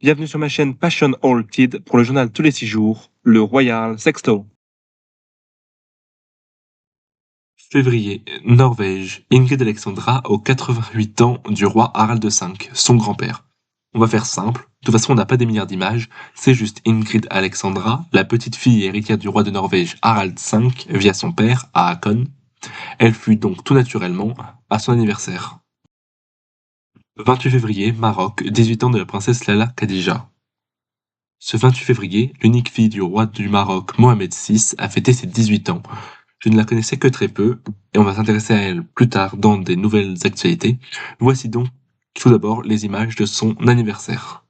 Bienvenue sur ma chaîne Passion All Tid pour le journal tous les 6 jours, le Royal Sexto. Février, Norvège. Ingrid Alexandra aux 88 ans du roi Harald V, son grand-père. On va faire simple, de toute façon on n'a pas des milliards d'images, c'est juste Ingrid Alexandra, la petite fille héritière du roi de Norvège Harald V via son père, Haakon. Elle fut donc tout naturellement à son anniversaire. 28 février, Maroc, 18 ans de la princesse Lala Khadija. Ce 28 février, l'unique fille du roi du Maroc, Mohamed VI, a fêté ses 18 ans. Je ne la connaissais que très peu, et on va s'intéresser à elle plus tard dans des nouvelles actualités. Voici donc tout d'abord les images de son anniversaire.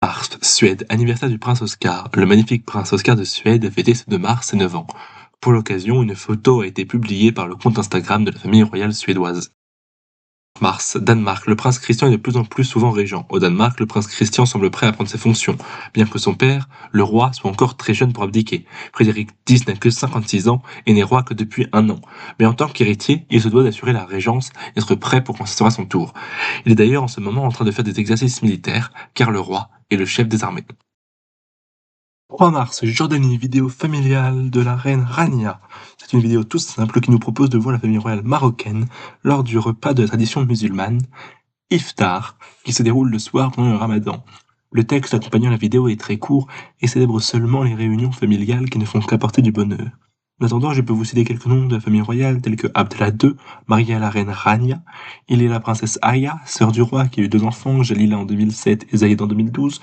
Mars, Suède, anniversaire du prince Oscar. Le magnifique prince Oscar de Suède a fêté ce 2 mars ses 9 ans. Pour l'occasion, une photo a été publiée par le compte Instagram de la famille royale suédoise. Mars, Danemark, le prince Christian est de plus en plus souvent régent. Au Danemark, le prince Christian semble prêt à prendre ses fonctions, bien que son père, le roi, soit encore très jeune pour abdiquer. Frédéric X n'a que 56 ans et n'est roi que depuis 1 an. Mais en tant qu'héritier, il se doit d'assurer la régence et être prêt pour quand ce sera son tour. Il est d'ailleurs en ce moment en train de faire des exercices militaires, car le roi est le chef des armées. 3 mars, Jordanie, vidéo familiale de la reine Rania. C'est une vidéo toute simple qui nous propose de voir la famille royale marocaine lors du repas de la tradition musulmane, Iftar, qui se déroule le soir pendant le ramadan. Le texte accompagnant la vidéo est très court et célèbre seulement les réunions familiales qui ne font qu'apporter du bonheur. En attendant, je peux vous citer quelques noms de la famille royale tels que Abdallah II, marié à la reine Rania. Il est la princesse Aya, sœur du roi qui a eu 2 enfants, Jalila en 2007 et Zayed en 2012.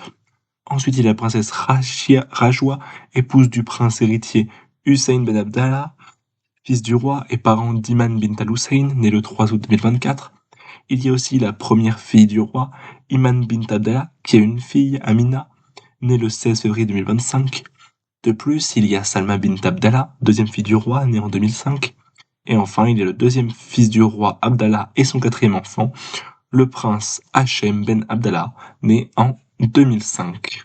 Ensuite, il y a la princesse Rajwa, épouse du prince héritier Hussein Ben Abdallah, fils du roi et parent d'Iman bint al-Hussein, né le 3 août 2024. Il y a aussi la première fille du roi, Iman bint Abdallah, qui a une fille, Amina, née le 16 février 2025. De plus, il y a Salma bint Abdallah, deuxième fille du roi, née en 2005. Et enfin, il y a le deuxième fils du roi Abdallah et son 4e enfant, le prince Hachem Ben Abdallah, né en 2005.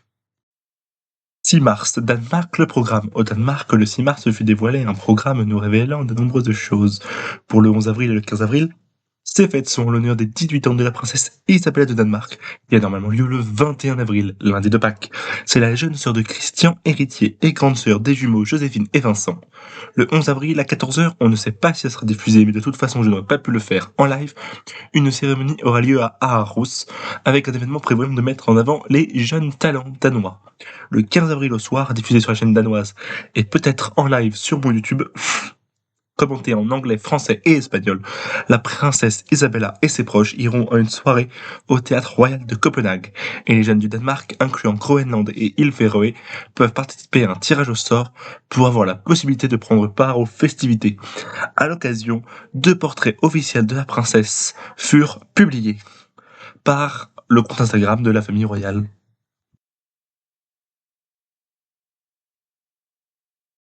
6 mars, Danemark, le programme. Au Danemark, le 6 mars fut dévoilé un programme nous révélant de nombreuses choses. Pour le 11 avril et le 15 avril, ces fêtes sont en l'honneur des 18 ans de la princesse Isabella de Danemark, qui a normalement lieu le 21 avril, lundi de Pâques. C'est la jeune sœur de Christian, héritier, et grande sœur des jumeaux Joséphine et Vincent. Le 11 avril à 14h, on ne sait pas si ça sera diffusé, mais de toute façon je n'aurais pas pu le faire en live. Une cérémonie aura lieu à Aarhus, avec un événement prévoyant de mettre en avant les jeunes talents danois. Le 15 avril au soir, diffusé sur la chaîne danoise, et peut-être en live sur mon YouTube, commenté en anglais, français et espagnol, la princesse Isabella et ses proches iront à une soirée au théâtre royal de Copenhague, et les jeunes du Danemark, incluant Groenland et île Féroé, peuvent participer à un tirage au sort pour avoir la possibilité de prendre part aux festivités. À l'occasion, 2 portraits officiels de la princesse furent publiés par le compte Instagram de la famille royale.